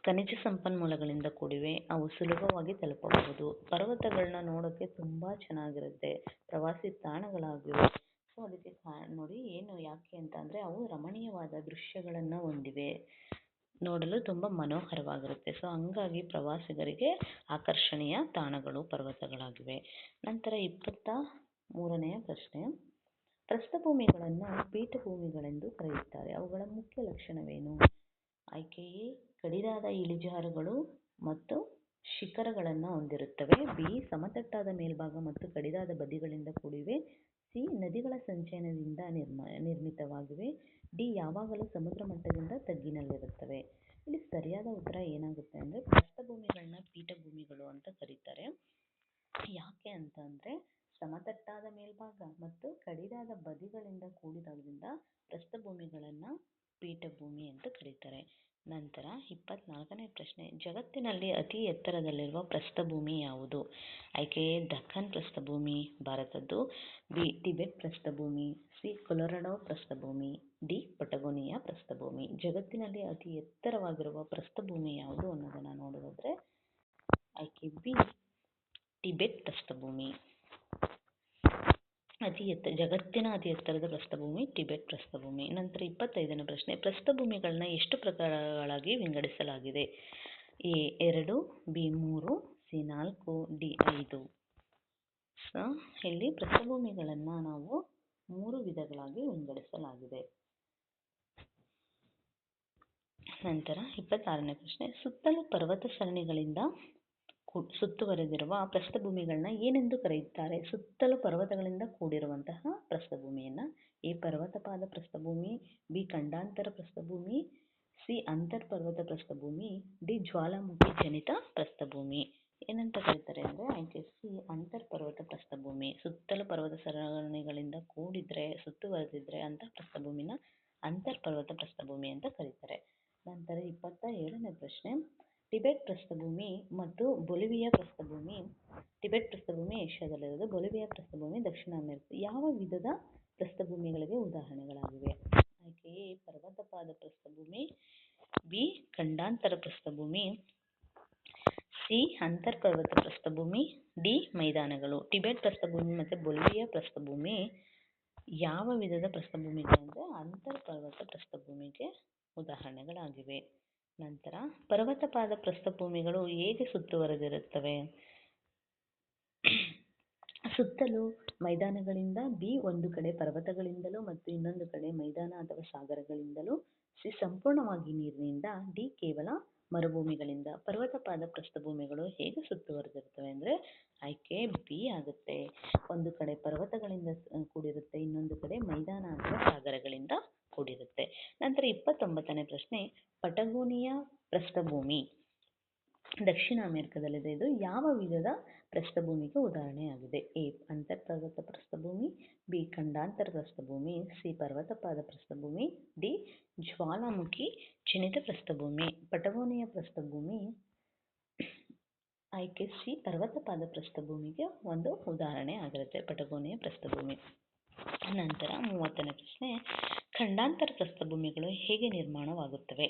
ಖನಿಜ ಸಂಪನ್ಮೂಲಗಳಿಂದ ಕೂಡಿವೆ. ಅವು ಸುಲಭವಾಗಿ ತಲುಪಬಹುದು. ಪರ್ವತಗಳನ್ನ ನೋಡೋಕ್ಕೆ ತುಂಬ ಚೆನ್ನಾಗಿರುತ್ತೆ. ಪ್ರವಾಸಿ ತಾಣಗಳಾಗಿವೆ. ಸೊ ಅದಕ್ಕೆ ನೋಡಿ ಏನು ಯಾಕೆ ಅಂತ ಅಂದರೆ ಅವು ರಮಣೀಯವಾದ ದೃಶ್ಯಗಳನ್ನು ಹೊಂದಿವೆ. ನೋಡಲು ತುಂಬ ಮನೋಹರವಾಗಿರುತ್ತೆ. ಸೊ ಹಂಗಾಗಿ ಪ್ರವಾಸಿಗರಿಗೆ ಆಕರ್ಷಣೀಯ ತಾಣಗಳು ಪರ್ವತಗಳಾಗಿವೆ. ನಂತರ 23ನೇ ಪ್ರಶ್ನೆ, ಪ್ರಸ್ಥಭೂಮಿಗಳನ್ನು ಪೀಠಭೂಮಿಗಳೆಂದು ಕರೆಯುತ್ತಾರೆ. ಅವುಗಳ ಮುಖ್ಯ ಲಕ್ಷಣವೇನು? ಆಯ್ಕೆ ಎ ಕಡಿದಾದ ಇಳಿಜಾರುಗಳು ಮತ್ತು ಶಿಖರಗಳನ್ನು ಹೊಂದಿರುತ್ತವೆ. ಬಿ ಸಮತಟ್ಟಾದ ಮೇಲ್ಭಾಗ ಮತ್ತು ಕಡಿದಾದ ಬದಿಗಳಿಂದ ಕೂಡಿವೆ. ಸಿ ನದಿಗಳ ಸಂಚಯನದಿಂದ ನಿರ್ಮಿತವಾಗಿವೆ. ಡಿ ಯಾವಾಗಲೂ ಸಮುದ್ರ ಮಟ್ಟದಿಂದ ತಗ್ಗಿನಲ್ಲಿರುತ್ತವೆ. ಇಲ್ಲಿ ಸರಿಯಾದ ಉತ್ತರ ಏನಾಗುತ್ತೆ ಅಂದರೆ ಪ್ರಸ್ಥಭೂಮಿಗಳನ್ನ ಪೀಠಭೂಮಿಗಳು ಅಂತ ಕರೀತಾರೆ. ಯಾಕೆ ಅಂತ ಅಂದರೆ ಸಮತಟ್ಟಾದ ಮೇಲ್ಭಾಗ ಮತ್ತು ಕಡಿದಾದ ಬದಿಗಳಿಂದ ಕೂಡಿರೋದ್ರಿಂದ ಪ್ರಸ್ಥಭೂಮಿಗಳನ್ನು ಪೀಠಭೂಮಿ ಅಂತ ಕರೀತಾರೆ. ನಂತರ 24ನೇ ಪ್ರಶ್ನೆ, ಜಗತ್ತಿನಲ್ಲಿ ಅತಿ ಎತ್ತರದಲ್ಲಿರುವ ಪ್ರಸ್ಥಭೂಮಿ ಯಾವುದು? ಆಯ್ಕೆ ಎ ದಕ್ಕನ್ ಪ್ರಸ್ಥಭೂಮಿ ಭಾರತದ್ದು, ಬಿ ಟಿಬೆಟ್ ಪ್ರಸ್ಥಭೂಮಿ, ಸಿ ಕೊಲೊರಾಡೋ ಪ್ರಸ್ಥಭೂಮಿ, ಡಿ ಪಟಗೋನಿಯಾ ಪ್ರಸ್ಥಭೂಮಿ. ಜಗತ್ತಿನಲ್ಲಿ ಅತಿ ಎತ್ತರವಾಗಿರುವ ಪ್ರಸ್ಥಭೂಮಿ ಯಾವುದು ಅನ್ನೋದನ್ನು ನೋಡೋದಾದ್ರೆ ಆಯ್ಕೆ ಬಿ ಟಿಬೆಟ್ ಪ್ರಸ್ಥಭೂಮಿ. ಜಗತ್ತಿನ ಅತಿ ಎತ್ತರದ ಪ್ರಸ್ಥಭೂಮಿ ಟಿಬೆಟ್ ಪ್ರಸ್ಥಭೂಮಿ. ನಂತರ 25ನೇ ಪ್ರಶ್ನೆ, ಪ್ರಸ್ಥಭೂಮಿಗಳನ್ನ ಎಷ್ಟು ಪ್ರಕಾರಗಳಾಗಿ ವಿಂಗಡಿಸಲಾಗಿದೆ? A 2, B 3, C 4, D 5. So ಇಲ್ಲಿ ಪ್ರಸ್ಥಭೂಮಿಗಳನ್ನು ನಾವು 3 ವಿಧಗಳಾಗಿ ವಿಂಗಡಿಸಲಾಗಿದೆ. ನಂತರ 26ನೇ ಪ್ರಶ್ನೆ, ಸುತ್ತಲೂ ಪರ್ವತ ಸರಣಿಗಳಿಂದ ಸುತ್ತುವರೆದಿರುವ ಪ್ರಸ್ಥಭೂಮಿಗಳನ್ನ ಏನೆಂದು ಕರೆಯುತ್ತಾರೆ? ಸುತ್ತಲೂ ಪರ್ವತಗಳಿಂದ ಕೂಡಿರುವಂತಹ ಪ್ರಸ್ಥಭೂಮಿಯನ್ನ ಎ ಪರ್ವತಪಾದ ಪ್ರಸ್ಥಭೂಮಿ, ಬಿ ಖಂಡಾಂತರ ಪ್ರಸ್ಥಭೂಮಿ, ಸಿ ಅಂತರ್ಪರ್ವತ ಪ್ರಸ್ಥಭೂಮಿ, ಡಿ ಜ್ವಾಲಾಮುಖಿ ಜನಿತ ಪ್ರಸ್ಥಭೂಮಿ. ಏನಂತ ಕರೀತಾರೆ ಅಂದರೆ ಆಯ್ಕೆ ಸಿ ಅಂತರ್ಪರ್ವತ ಪ್ರಸ್ಥಭೂಮಿ. ಸುತ್ತಲೂ ಪರ್ವತ ಸರಣಿಗಳಿಂದ ಕೂಡಿದ್ರೆ ಸುತ್ತುವರೆದಿದ್ರೆ ಅಂತ ಪ್ರಸ್ಥಭೂಮಿನ ಅಂತರ್ಪರ್ವತ ಪ್ರಸ್ಥಭೂಮಿ ಅಂತ ಕರೀತಾರೆ. ನಂತರ 27ನೇ ಪ್ರಶ್ನೆ, ಟಿಬೆಟ್ ಪ್ರಸ್ಥಭೂಮಿ ಮತ್ತು ಬೊಲಿವಿಯಾ ಪ್ರಸ್ಥಭೂಮಿ. ಟಿಬೆಟ್ ಪ್ರಸ್ಥಭೂಮಿ ಏಷ್ಯಾದಲ್ಲಿರೋದು, ಬೊಲಿವಿಯಾ ಪ್ರಸ್ಥಭೂಮಿ ದಕ್ಷಿಣ ಅಮೆರಿಕ. ಯಾವ ವಿಧದ ಪ್ರಸ್ಥಭೂಮಿಗಳಿಗೆ ಉದಾಹರಣೆಗಳಾಗಿವೆ? ಆಯ್ಕೆ ಎ ಪರ್ವತಪಾದ ಪ್ರಸ್ಥಭೂಮಿ, ಬಿ ಖಂಡಾಂತರ ಪ್ರಸ್ಥಭೂಮಿ, ಸಿ ಅಂತರ್ಪರ್ವತ ಪ್ರಸ್ಥಭೂಮಿ, ಡಿ ಮೈದಾನಗಳು. ಟಿಬೆಟ್ ಪ್ರಸ್ಥಭೂಮಿ ಮತ್ತು ಬೊಲಿವಿಯಾ ಪ್ರಸ್ಥಭೂಮಿ ಯಾವ ವಿಧದ ಪ್ರಸ್ಥಭೂಮಿಗಳಂದ್ರೆ ಅಂತರ್ಪರ್ವತ ಪ್ರಸ್ಥಭೂಮಿಗೆ ಉದಾಹರಣೆಗಳಾಗಿವೆ. ನಂತರ ಪರ್ವತಪಾದ ಪ್ರಸ್ಥಭೂಮಿಗಳು ಹೇಗೆ ಸುತ್ತುವರೆದಿರುತ್ತವೆ? ಸುತ್ತಲೂ ಮೈದಾನಗಳಿಂದ, ಬಿ ಒಂದು ಕಡೆ ಪರ್ವತಗಳಿಂದಲೂ ಮತ್ತು ಇನ್ನೊಂದು ಕಡೆ ಮೈದಾನ ಅಥವಾ ಸಾಗರಗಳಿಂದಲೂ, ಸಿ ಸಂಪೂರ್ಣವಾಗಿ ನೀರಿನಿಂದ, ಡಿ ಕೇವಲ ಮರುಭೂಮಿಗಳಿಂದ. ಪರ್ವತಪಾದ ಪ್ರಸ್ಥಭೂಮಿಗಳು ಹೇಗೆ ಸುತ್ತುವರೆದಿರುತ್ತವೆ ಅಂದರೆ ಆಯ್ಕೆ ಬಿ ಆಗುತ್ತೆ. ಒಂದು ಕಡೆ ಪರ್ವತಗಳಿಂದ ಕೂಡಿರುತ್ತೆ, ಇನ್ನೊಂದು ಕಡೆ ಮೈದಾನ ಅಥವಾ ಸಾಗರಗಳಿಂದ ಕೂಡಿರುತ್ತೆ. ನಂತರ 29ನೇ ಪ್ರಶ್ನೆ, ಪಟಗೋನಿಯಾ ಪ್ರಸ್ಥಭೂಮಿ ದಕ್ಷಿಣ ಅಮೆರಿಕದಲ್ಲಿದೆ. ಇದು ಯಾವ ವಿಧದ ಪ್ರಸ್ಥಭೂಮಿಗೆ ಉದಾಹರಣೆಯಾಗಿದೆ? ಎ ಅಂತರ್ಪರ್ವತ ಪ್ರಸ್ಥಭೂಮಿ, ಬಿ ಖಂಡಾಂತರ ಪ್ರಸ್ಥಭೂಮಿ, ಸಿ ಪರ್ವತಪಾದ ಪ್ರಸ್ಥಭೂಮಿ, ಡಿ ಜ್ವಾಲಾಮುಖಿ ಜನಿತ ಪ್ರಸ್ಥಭೂಮಿ. ಪಟಗೋನಿಯಾ ಪ್ರಸ್ಥಭೂಮಿ ಆಯ್ಕೆ ಸಿ ಪರ್ವತಪಾದ ಪ್ರಸ್ಥಭೂಮಿಗೆ ಒಂದು ಉದಾಹರಣೆ ಆಗಿರುತ್ತೆ ಪಟಗೋನಿಯಾ ಪ್ರಸ್ಥಭೂಮಿ. ನಂತರ 30ನೇ ಪ್ರಶ್ನೆ, ಖಂಡಾಂತರ ಪ್ರಸ್ಥಭೂಮಿಗಳು ಹೇಗೆ ನಿರ್ಮಾಣವಾಗುತ್ತವೆ?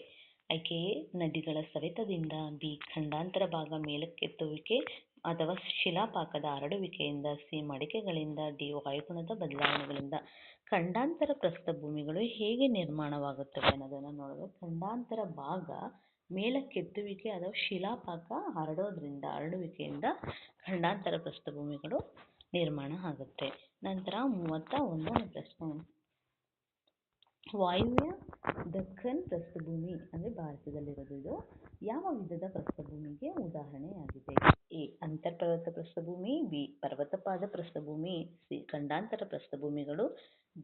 ಆಯ್ಕೆ ಎ ನದಿಗಳ ಸವೆತದಿಂದ, ಬಿ ಖಂಡಾಂತರ ಭಾಗ ಮೇಲಕ್ಕೆತ್ತುವಿಕೆ ಅಥವಾ ಶಿಲಾಪಾಕದ ಹರಡುವಿಕೆಯಿಂದ, ಸಿ ಮಡಿಕೆಗಳಿಂದ, ಡಿ ವಾಯುಗುಣದ ಬದಲಾವಣೆಗಳಿಂದ. ಖಂಡಾಂತರ ಪ್ರಸ್ಥಭೂಮಿಗಳು ಹೇಗೆ ನಿರ್ಮಾಣವಾಗುತ್ತವೆ ಅನ್ನೋದನ್ನು ನೋಡಿದ್ರೆ ಖಂಡಾಂತರ ಭಾಗ ಮೇಲಕ್ಕೆತ್ತುವಿಕೆ ಅಥವಾ ಶಿಲಾಪಾಕ ಹರಡುವಿಕೆಯಿಂದ ಖಂಡಾಂತರ ಪ್ರಸ್ಥಭೂಮಿಗಳು ನಿರ್ಮಾಣ ಆಗುತ್ತೆ. ನಂತರ 31ನೇ ಪ್ರಶ್ನೆ, ವಾಯುವ್ಯ ದಕ್ಕನ್ ಪ್ರಸ್ಥಭೂಮಿ ಅಂದರೆ ಭಾರತದಲ್ಲಿರೋದು, ಇದು ಯಾವ ವಿಧದ ಪ್ರಸ್ಥಭೂಮಿಗೆ ಉದಾಹರಣೆಯಾಗಿದೆ? ಎ ಅಂತರ್ಪರ್ವತ ಪ್ರಸ್ಥಭೂಮಿ, ಬಿ ಪರ್ವತಪಾದ ಪ್ರಸ್ಥಭೂಮಿ, ಸಿ ಖಂಡಾಂತರ ಪ್ರಸ್ಥಭೂಮಿಗಳು,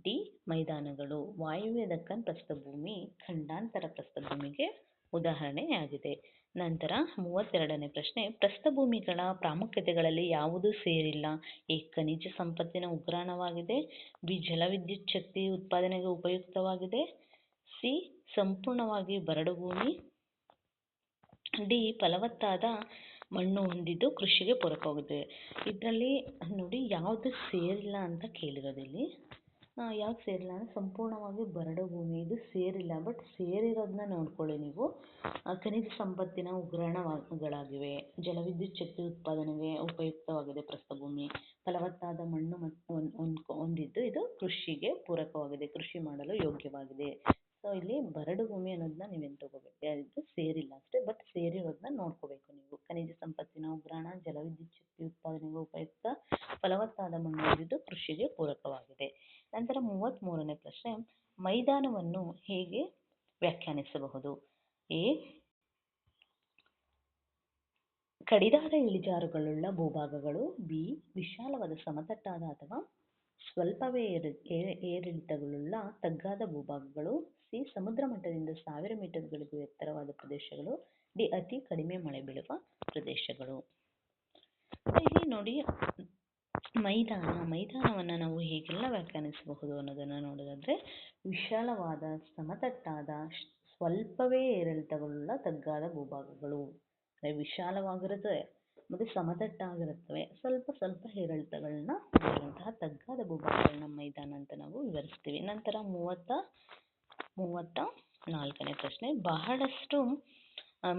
ಡಿ ಮೈದಾನಗಳು. ವಾಯುವ್ಯ ದಕ್ಕನ್ ಪ್ರಸ್ಥಭೂಮಿ ಖಂಡಾಂತರ ಪ್ರಸ್ಥಭೂಮಿಗೆ ಉದಾಹರಣೆಯಾಗಿದೆ. ನಂತರ 32ನೇ ಪ್ರಶ್ನೆ, ಪ್ರಸ್ಥಭೂಮಿಗಳ ಪ್ರಾಮುಖ್ಯತೆಗಳಲ್ಲಿ ಯಾವುದು ಸೇರಿಲ್ಲ? ಎ. ಖನಿಜ ಸಂಪತ್ತಿನ ಉಗ್ರಾಣವಾಗಿದೆ. ಬಿ. ಜಲವಿದ್ಯುತ್ ಶಕ್ತಿ ಉತ್ಪಾದನೆಗೆ ಉಪಯುಕ್ತವಾಗಿದೆ. ಸಿ. ಸಂಪೂರ್ಣವಾಗಿ ಬರಡು ಭೂಮಿ. ಡಿ. ಫಲವತ್ತಾದ ಮಣ್ಣು ಹೊಂದಿದ್ದು ಕೃಷಿಗೆ ಪೂರಕವಾಗಿದೆ. ಇದರಲ್ಲಿ ನೋಡಿ ಯಾವುದು ಸೇರಿಲ್ಲ ಅಂತ ಕೇಳಿರೋದಿಲ್ಲಿ. ಯಾವ್ದು ಸೇರಿಲ್ಲ ಅಂದರೆ ಸಂಪೂರ್ಣವಾಗಿ ಬರಡು ಭೂಮಿ, ಇದು ಸೇರಿಲ್ಲ. ಬಟ್ ಸೇರಿರೋದನ್ನ ನೋಡ್ಕೊಳ್ಳಿ ನೀವು. ಖನಿಜ ಸಂಪತ್ತಿನ ಉಗ್ರಾಣಗಳಾಗಿವೆ. ಜಲವಿದ್ಯುತ್ ಶಕ್ತಿ ಉತ್ಪಾದನೆಗೆ ಉಪಯುಕ್ತವಾಗಿದೆ ಪ್ರಸ್ಥಭೂಮಿ. ಫಲವತ್ತಾದ ಮಣ್ಣು ಹೊಂದಿದ್ದು ಇದು ಕೃಷಿಗೆ ಪೂರಕವಾಗಿದೆ, ಕೃಷಿ ಮಾಡಲು ಯೋಗ್ಯವಾಗಿದೆ. ಸೊ ಇಲ್ಲಿ ಬರಡು ಭೂಮಿ ಅನ್ನೋದನ್ನ ನೀವೇನು ತಗೋಬೇಕು, ಇದು ಸೇರಿಲ್ಲ ಅಷ್ಟೇ. ಬಟ್ ಸೇರಿರೋದನ್ನ ನೋಡ್ಕೋಬೇಕು ನೀವು. ಖನಿಜ ಸಂಪತ್ತಿನ ಉಗ್ರಾಣ, ಜಲವಿದ್ಯುತ್ ಶಕ್ತಿ ಉತ್ಪಾದನೆಗೆ ಉಪಯುಕ್ತ, ಫಲವತ್ತಾದ ಮಣ್ಣು ಹೊಂದಿದ್ದು ಕೃಷಿಗೆ ಪೂರಕವಾಗಿದೆ. ನಂತರ 33ನೇ ಪ್ರಶ್ನೆ, ಮೈದಾನವನ್ನು ಹೇಗೆ ವ್ಯಾಖ್ಯಾನಿಸಬಹುದು? ಎ. ಕಡಿದಾದ ಇಳಿಜಾರುಗಳುಳ್ಳ ಭೂಭಾಗಗಳು. ಬಿ. ವಿಶಾಲವಾದ ಸಮತಟ್ಟಾದ ಅಥವಾ ಸ್ವಲ್ಪವೇ ಏರಿಳಿತಗಳುಳ್ಳ ತಗ್ಗಾದ ಭೂಭಾಗಗಳು. ಸಿ. ಸಮುದ್ರ ಮಟ್ಟದಿಂದ 1000 ಮೀಟರ್ಗಳಿಗೂ ಎತ್ತರವಾದ ಪ್ರದೇಶಗಳು. ಡಿ. ಅತಿ ಕಡಿಮೆ ಮಳೆ ಬೀಳುವ ಪ್ರದೇಶಗಳು. ಇಲ್ಲಿ ನೋಡಿ, ಮೈದಾನವನ್ನು ನಾವು ಹೇಗೆಲ್ಲ ವ್ಯಾಖ್ಯಾನಿಸಬಹುದು ಅನ್ನೋದನ್ನು ನೋಡೋದಾದ್ರೆ, ವಿಶಾಲವಾದ ಸಮತಟ್ಟಾದ ಸ್ವಲ್ಪವೇ ಏರಿಳಿತಗಳುಳ್ಳ ತಗ್ಗಾದ ಭೂಭಾಗಗಳು. ವಿಶಾಲವಾಗಿರುತ್ತವೆ ಮತ್ತು ಸಮತಟ್ಟಾಗಿರುತ್ತವೆ, ಸ್ವಲ್ಪ ಏರಿಳಿತಗಳನ್ನ ಇರುವಂತಹ ತಗ್ಗಾದ ಭೂಭಾಗಗಳನ್ನ ಮೈದಾನ ಅಂತ ನಾವು ವಿವರಿಸ್ತೀವಿ. ನಂತರ 34ನೇ ಪ್ರಶ್ನೆ, ಬಹಳಷ್ಟು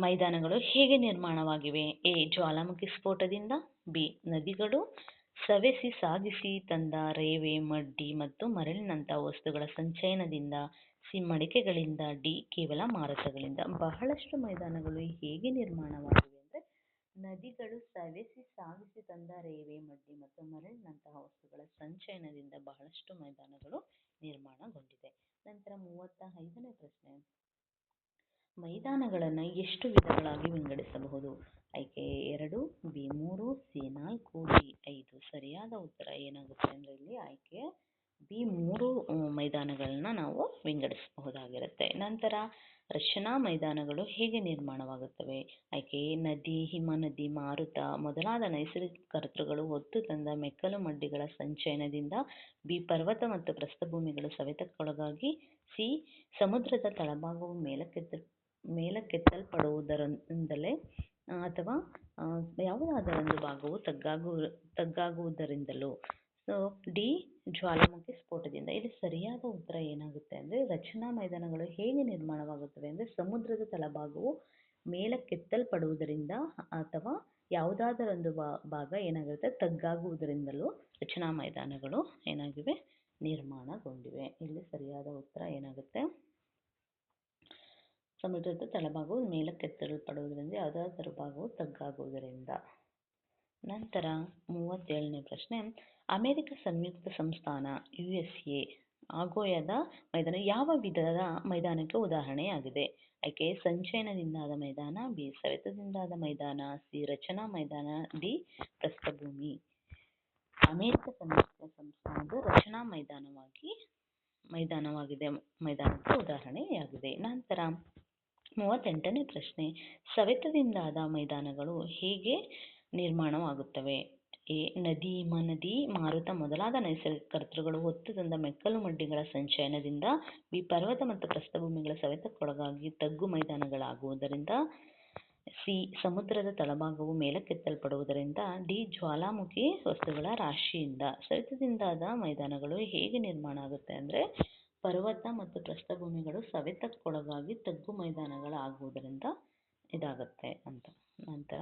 ಮೈದಾನಗಳು ಹೇಗೆ ನಿರ್ಮಾಣವಾಗಿವೆ? ಎ. ಜ್ವಾಲಾಮುಖಿ ಸ್ಫೋಟದಿಂದ. ಬಿ. ನದಿಗಳು ಸವೆಸಿ ಸಾಗಿಸಿ ತಂದ ರೇವೆ, ಮಡ್ಡಿ ಮತ್ತು ಮರಳಿನಂತಹ ವಸ್ತುಗಳ ಸಂಚಯನದಿಂದ. ಸಿ. ಮಡಿಕೆಗಳಿಂದ. ಡಿ. ಕೇವಲ ಮಾರುತಗಳಿಂದ. ಬಹಳಷ್ಟು ಮೈದಾನಗಳು ಹೇಗೆ ನಿರ್ಮಾಣವಾಗಿವೆ ಅಂದರೆ, ನದಿಗಳು ಸವೆಸಿ ಸಾಗಿಸಿ ತಂದ ರೇವೆ, ಮಡ್ಡಿ ಮತ್ತು ಮರಳಿನಂತಹ ವಸ್ತುಗಳ ಸಂಚಯನದಿಂದ ಬಹಳಷ್ಟು ಮೈದಾನಗಳು ನಿರ್ಮಾಣಗೊಂಡಿದೆ. ನಂತರ 35ನೇ ಪ್ರಶ್ನೆ, ಮೈದಾನಗಳನ್ನು ಎಷ್ಟು ವಿಧಗಳಾಗಿ ವಿಂಗಡಿಸಬಹುದು? ಆಯ್ಕೆ 2, ಬಿ 3, ಸಿ 4, ಡಿ 5. ಸರಿಯಾದ ಉತ್ತರ ಏನಾಗುತ್ತೆ ಅಂದರೆ ಇಲ್ಲಿ ಆಯ್ಕೆ ಬಿ 3 ಮೈದಾನಗಳನ್ನ ನಾವು ವಿಂಗಡಿಸಬಹುದಾಗಿರುತ್ತೆ. ನಂತರ ರಚನಾ ಮೈದಾನಗಳು ಹೇಗೆ ನಿರ್ಮಾಣವಾಗುತ್ತವೆ? ಆಯ್ಕೆ ನದಿ, ಹಿಮನದಿ, ಮಾರುತ ಮೊದಲಾದ ನೈಸರ್ಗಿಕ ಕರ್ತೃಗಳು ಹೊತ್ತು ತಂದ ಮೆಕ್ಕಲು ಮಡ್ಡಿಗಳ ಸಂಚಯನದಿಂದ. ಬಿ. ಪರ್ವತ ಮತ್ತು ಪ್ರಸ್ಥಭೂಮಿಗಳು ಸವೆತಕ್ಕೊಳಗಾಗಿ. ಸಿ. ಸಮುದ್ರದ ತಳಭಾಗವು ಮೇಲಕ್ಕೆತ್ತಲ್ಪಡುವುದರಿಂದಲೇ ಅಥವಾ ಯಾವುದಾದರೊಂದು ಭಾಗವು ತಗ್ಗಾಗುವುದರಿಂದಲೂ. So D. ಜ್ವಾಲಾಮುಖಿ ಸ್ಫೋಟದಿಂದ. ಇಲ್ಲಿ ಸರಿಯಾದ ಉತ್ತರ ಏನಾಗುತ್ತೆ ಅಂದರೆ, ರಚನಾ ಮೈದಾನಗಳು ಹೇಗೆ ನಿರ್ಮಾಣವಾಗುತ್ತವೆ ಅಂದರೆ, ಸಮುದ್ರದ ತಳಭಾಗವು ಮೇಲಕ್ಕೆತ್ತಲ್ಪಡುವುದರಿಂದ ಅಥವಾ ಯಾವುದಾದರೊಂದು ಭಾಗ ಏನಾಗಿರುತ್ತೆ ತಗ್ಗಾಗುವುದರಿಂದಲೂ ರಚನಾ ಮೈದಾನಗಳು ಏನಾಗಿವೆ ನಿರ್ಮಾಣಗೊಂಡಿವೆ. ಇಲ್ಲಿ ಸರಿಯಾದ ಉತ್ತರ ಏನಾಗುತ್ತೆ, ಸಮುದ್ರದ ತಳಭಾಗವು ಮೇಲಕ್ಕೆತ್ತಲ್ಪಡುವುದರಿಂದ ಯಾವುದಾದರೂ ಭಾಗವು ತಗ್ಗಾಗುವುದರಿಂದ. ನಂತರ 37ನೇ ಪ್ರಶ್ನೆ, ಅಮೆರಿಕ ಸಂಯುಕ್ತ ಸಂಸ್ಥಾನ USA ಆಗೋಯದ ಮೈದಾನ ಯಾವ ವಿಧದ ಮೈದಾನಕ್ಕೆ ಉದಾಹರಣೆಯಾಗಿದೆ? ಆಯ್ಕೆ ಸಂಚಯನದಿಂದಾದ ಮೈದಾನ. ಬಿ. ಸವೆತದಿಂದಾದ ಮೈದಾನ. ಸಿ. ರಚನಾ ಮೈದಾನ. ಡಿ. ಪ್ರಸ್ಥಭೂಮಿ. ಅಮೆರಿಕ ಸಂಯುಕ್ತ ಸಂಸ್ಥಾನದ ರಚನಾ ಮೈದಾನಕ್ಕೆ ಉದಾಹರಣೆಯಾಗಿದೆ. ನಂತರ 38ನೇ ಪ್ರಶ್ನೆ, ಸವೆತದಿಂದಾದ ಮೈದಾನಗಳು ಹೇಗೆ ನಿರ್ಮಾಣವಾಗುತ್ತವೆ? ಎ. ನದಿ, ಹಿಮನದಿ, ಮಾರುತ ಮೊದಲಾದ ನೈಸರ್ಗಿಕ ಕರ್ತೃಗಳು ಹೊತ್ತು ತಂದ ಮೆಕ್ಕಲು ಮಡ್ಡಿಗಳ ಸಂಚಯನದಿಂದ. ಬಿ. ಪರ್ವತ ಮತ್ತು ಪ್ರಸ್ಥಭೂಮಿಗಳ ಸವೆತಕ್ಕೊಳಗಾಗಿ ತಗ್ಗು ಮೈದಾನಗಳಾಗುವುದರಿಂದ. ಸಿ. ಸಮುದ್ರದ ತಳಭಾಗವು ಮೇಲಕ್ಕೆತ್ತಲ್ಪಡುವುದರಿಂದ. ಡಿ. ಜ್ವಾಲಾಮುಖಿ ವಸ್ತುಗಳ ರಾಶಿಯಿಂದ. ಸವೆತದಿಂದಾದ ಮೈದಾನಗಳು ಹೇಗೆ ನಿರ್ಮಾಣ ಆಗುತ್ತೆ ಅಂದರೆ, ಪರ್ವತ ಮತ್ತು ಪ್ರಸ್ಥಭೂಮಿಗಳು ಸವೆತಕ್ಕೊಳಗಾಗಿ ತಗ್ಗು ಮೈದಾನಗಳಾಗುವುದರಿಂದ ಇದಾಗುತ್ತೆ ಅಂತ. ನಂತರ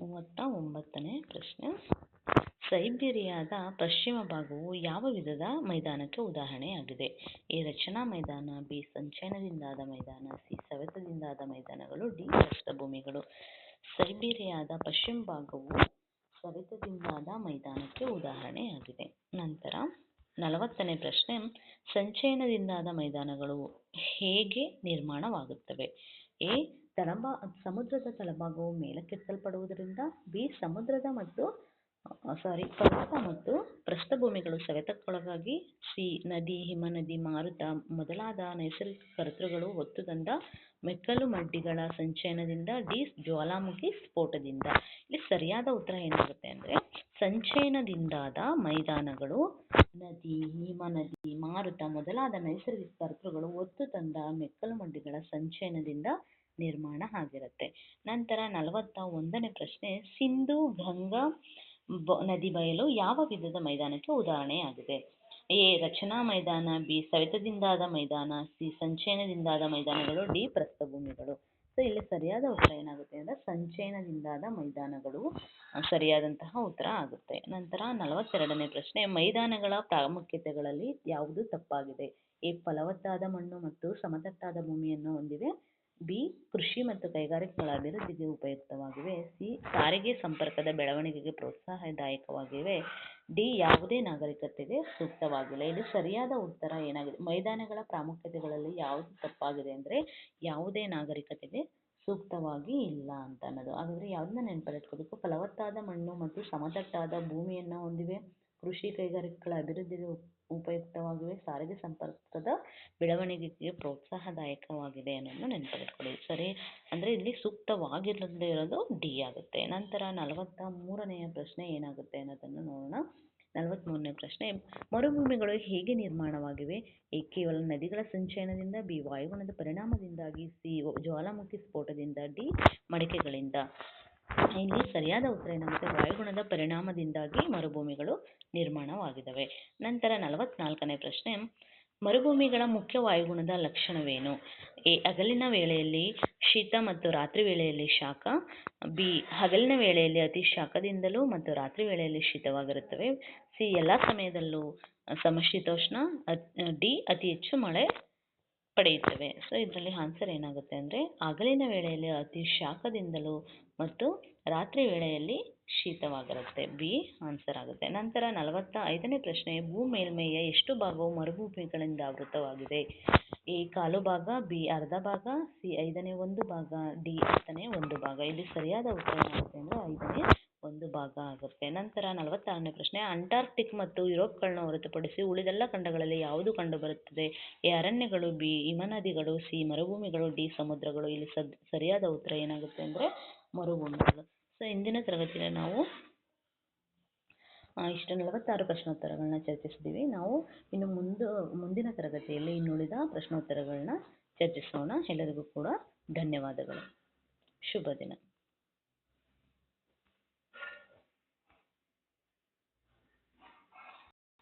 39ನೇ ಪ್ರಶ್ನೆ, ಸೈಬೀರಿಯಾದ ಪಶ್ಚಿಮ ಭಾಗವು ಯಾವ ವಿಧದ ಮೈದಾನಕ್ಕೆ ಉದಾಹರಣೆಯಾಗಿದೆ? ಎ. ರಚನಾ ಮೈದಾನ. ಬಿ. ಸಂಚಯನದಿಂದಾದ ಮೈದಾನ. ಸಿ. ಸವೆತದಿಂದಾದ ಮೈದಾನಗಳು. ಡಿ. ಪ್ರಸ್ಥಭೂಮಿಗಳು. ಸೈಬೀರಿಯಾದ ಪಶ್ಚಿಮ ಭಾಗವು ಸವೆತದಿಂದಾದ ಮೈದಾನಕ್ಕೆ ಉದಾಹರಣೆಯಾಗಿದೆ. ನಂತರ 40ನೇ ಪ್ರಶ್ನೆ, ಸಂಚಯನದಿಂದಾದ ಮೈದಾನಗಳು ಹೇಗೆ ನಿರ್ಮಾಣವಾಗುತ್ತವೆ? ಎ. ಸಮುದ್ರದ ತಳಭಾಗವು ಮೇಲಕ್ಕೆತ್ತಲ್ಪಡುವುದರಿಂದ. ಬಿ. ಪರ್ವತ ಮತ್ತು ಪ್ರಸ್ಥಭೂಮಿಗಳು ಸವೆತಕ್ಕೊಳಗಾಗಿ ಸಿ. ನದಿ, ಹಿಮನದಿ, ಮಾರುತ ಮೊದಲಾದ ನೈಸರ್ಗಿಕ ಋತುಗಳು ಒತ್ತು ತಂದ ಮೆಕ್ಕಲು ಮಡ್ಡಿಗಳ ಸಂಚಯನದಿಂದ. ಡಿ. ಜ್ವಾಲಾಮುಖಿ ಸ್ಫೋಟದಿಂದ. ಇಲ್ಲಿ ಸರಿಯಾದ ಉತ್ತರ ಏನಾಗುತ್ತೆ ಅಂದರೆ ಸಂಚಯನದಿಂದಾದ ಮೈದಾನಗಳು ನದಿ, ಹಿಮನದಿ, ಮಾರುತ ಮೊದಲಾದ ನೈಸರ್ಗಿಕ ಋತುಗಳು ಒತ್ತು ತಂದ ಮೆಕ್ಕಲು ಮಡ್ಡಿಗಳ ಸಂಚಯನದಿಂದ ನಿರ್ಮಾಣ ಆಗಿರುತ್ತೆ. ನಂತರ 41ನೇ ಪ್ರಶ್ನೆ, ಸಿಂಧೂ ಗಂಗಾ ನದಿ ಬಯಲು ಯಾವ ವಿಧದ ಮೈದಾನಕ್ಕೆ ಉದಾಹರಣೆಯಾಗಿದೆ? ಎ. ರಚನಾ ಮೈದಾನ, ಬಿ. ಸವೆತದಿಂದಾದ ಮೈದಾನ, ಸಿ. ಸಂಚಯನದಿಂದಾದ ಮೈದಾನಗಳು, ಡಿ. ಪ್ರಸ್ಥಭೂಮಿಗಳು. ಸೊ ಇಲ್ಲಿ ಸರಿಯಾದ ಉತ್ತರ ಏನಾಗುತ್ತೆ ಅಂದರೆ ಸಂಚಯನದಿಂದಾದ ಮೈದಾನಗಳು ಸರಿಯಾದಂತಹ ಉತ್ತರ ಆಗುತ್ತೆ. ನಂತರ 42ನೇ ಪ್ರಶ್ನೆ, ಮೈದಾನಗಳ ಪ್ರಾಮುಖ್ಯತೆಗಳಲ್ಲಿ ಯಾವುದು ತಪ್ಪಾಗಿದೆ? ಎ. ಫಲವತ್ತಾದ ಮಣ್ಣು ಮತ್ತು ಸಮತಟ್ಟಾದ ಭೂಮಿಯನ್ನು ಹೊಂದಿವೆ, ಬಿ. ಕೃಷಿ ಮತ್ತು ಕೈಗಾರಿಕೆಗಳ ಅಭಿವೃದ್ಧಿಗೆ ಉಪಯುಕ್ತವಾಗಿವೆ, ಸಿ. ಸಾರಿಗೆ ಸಂಪರ್ಕದ ಬೆಳವಣಿಗೆಗೆ ಪ್ರೋತ್ಸಾಹದಾಯಕವಾಗಿವೆ, ಡಿ. ಯಾವುದೇ ನಾಗರಿಕತೆಗೆ ಸೂಕ್ತವಾಗಿಲ್ಲ. ಇಲ್ಲಿ ಸರಿಯಾದ ಉತ್ತರ ಏನಾಗಿದೆ? ಮೈದಾನಗಳ ಪ್ರಾಮುಖ್ಯತೆಗಳಲ್ಲಿ ಯಾವುದು ತಪ್ಪಾಗಿದೆ ಅಂದರೆ ಯಾವುದೇ ನಾಗರಿಕತೆಗೆ ಸೂಕ್ತವಾಗಿ ಇಲ್ಲ ಅಂತ ಅನ್ನೋದು. ಹಾಗಾದರೆ ಯಾವುದನ್ನ ನೆನಪಲ್ಲಿಟ್ಕೋಬೇಕು? ಫಲವತ್ತಾದ ಮಣ್ಣು ಮತ್ತು ಸಮತಟ್ಟಾದ ಭೂಮಿಯನ್ನು ಹೊಂದಿವೆ, ಕೃಷಿ ಕೈಗಾರಿಕೆಗಳ ಅಭಿವೃದ್ಧಿಗೆ ಉಪಯುಕ್ತವಾಗಿವೆ, ಸಾರಿಗೆ ಸಂಪರ್ಕದ ಬೆಳವಣಿಗೆಗೆ ಪ್ರೋತ್ಸಾಹದಾಯಕವಾಗಿದೆ ಅನ್ನೋದನ್ನು ನೆನಪಲ್ಲಿಟ್ಕೊಳ್ಳಿ. ಸರಿ ಅಂದರೆ ಇಲ್ಲಿ ಸೂಕ್ತವಾಗಿರದೇ ಇರೋದು ಡಿ ಆಗುತ್ತೆ. ನಂತರ 43ನೆಯ ಪ್ರಶ್ನೆ ಏನಾಗುತ್ತೆ ಅನ್ನೋದನ್ನು ನೋಡೋಣ. 43ನೇ ಪ್ರಶ್ನೆ, ಮರುಭೂಮಿಗಳು ಹೇಗೆ ನಿರ್ಮಾಣವಾಗಿವೆ? ಎ. ಕೇವಲ ನದಿಗಳ ಸಂಚಯನದಿಂದ, ಬಿ. ವಾಯುಗುಣದ ಪರಿಣಾಮದಿಂದಾಗಿ, ಸಿ. ಜ್ವಾಲಾಮುಖಿ ಸ್ಫೋಟದಿಂದ, ಡಿ. ಮಡಿಕೆಗಳಿಂದ. ಇಲ್ಲಿ ಸರಿಯಾದ ಉತ್ತರ ಏನಾಗುತ್ತೆ? ವಾಯುಗುಣದ ಪರಿಣಾಮದಿಂದಾಗಿ ಮರುಭೂಮಿಗಳು ನಿರ್ಮಾಣವಾಗಿದ್ದಾವೆ. ನಂತರ 44ನೇ ಪ್ರಶ್ನೆ, ಮರುಭೂಮಿಗಳ ಮುಖ್ಯ ವಾಯುಗುಣದ ಲಕ್ಷಣವೇನು? ಎ. ಹಗಲಿನ ವೇಳೆಯಲ್ಲಿ ಶೀತ ಮತ್ತು ರಾತ್ರಿ ವೇಳೆಯಲ್ಲಿ ಶಾಖ, ಬಿ. ಹಗಲಿನ ವೇಳೆಯಲ್ಲಿ ಅತಿ ಶಾಖದಿಂದಲೂ ಮತ್ತು ರಾತ್ರಿ ವೇಳೆಯಲ್ಲಿ ಶೀತವಾಗಿರುತ್ತವೆ, ಸಿ. ಎಲ್ಲ ಸಮಯದಲ್ಲೂ ಸಮಶೀತೋಷ್ಣ, ಡಿ. ಅತಿ ಹೆಚ್ಚು ಮಳೆ ಪಡೆಯುತ್ತವೆ. ಸೊ ಇದರಲ್ಲಿ ಆನ್ಸರ್ ಏನಾಗುತ್ತೆ ಅಂದರೆ ಹಗಲಿನ ವೇಳೆಯಲ್ಲಿ ಅತಿ ಶಾಖದಿಂದಲೂ ಮತ್ತು ರಾತ್ರಿ ವೇಳೆಯಲ್ಲಿ ಶೀತವಾಗಿರುತ್ತೆ, ಬಿ ಆನ್ಸರ್ ಆಗುತ್ತೆ. ನಂತರ 45ನೇ ಪ್ರಶ್ನೆ, ಭೂ ಮೇಲ್ಮೈಯ ಎಷ್ಟು ಭಾಗವು ಮರುಭೂಮಿಗಳಿಂದ ಆವೃತವಾಗಿದೆ? ಎ. ಕಾಲು ಭಾಗ, ಬಿ. ಅರ್ಧ ಭಾಗ, ಸಿ. 1/5 ಭಾಗ, ಡಿ. 1/10 ಭಾಗ. ಇಲ್ಲಿ ಸರಿಯಾದ ಉತ್ತರ ಏನಾಗುತ್ತೆ ಅಂದರೆ 1/5 ಭಾಗ ಆಗುತ್ತೆ. ನಂತರ 46ನೇ ಪ್ರಶ್ನೆ, ಅಂಟಾರ್ಕ್ಟಿಕ್ ಮತ್ತು ಯುರೋಪ್ಗಳನ್ನ ಹೊರತುಪಡಿಸಿ ಉಳಿದೆಲ್ಲ ಖಂಡಗಳಲ್ಲಿ ಯಾವುದು ಕಂಡುಬರುತ್ತದೆ? ಎ. ಅರಣ್ಯಗಳು, ಬಿ. ಹಿಮನದಿಗಳು, ಸಿ. ಮರುಭೂಮಿಗಳು, ಡಿ. ಸಮುದ್ರಗಳು. ಇಲ್ಲಿ ಸರಿಯಾದ ಉತ್ತರ ಏನಾಗುತ್ತೆ ಅಂದರೆ ಮರುಭೂಮಿಗಳು. ಸೊ ಇಂದಿನ ತರಗತಿಯಲ್ಲಿ ನಾವು ಇಷ್ಟು 46 ಪ್ರಶ್ನೋತ್ತರಗಳನ್ನ ಚರ್ಚಿಸಿದ್ದೀವಿ. ನಾವು ಇನ್ನು ಮುಂದಿನ ತರಗತಿಯಲ್ಲಿ ಇನ್ನುಳಿದ ಪ್ರಶ್ನೋತ್ತರಗಳನ್ನ ಚರ್ಚಿಸೋಣ. ಎಲ್ಲರಿಗೂ ಕೂಡ ಧನ್ಯವಾದಗಳು. ಶುಭ ದಿನ.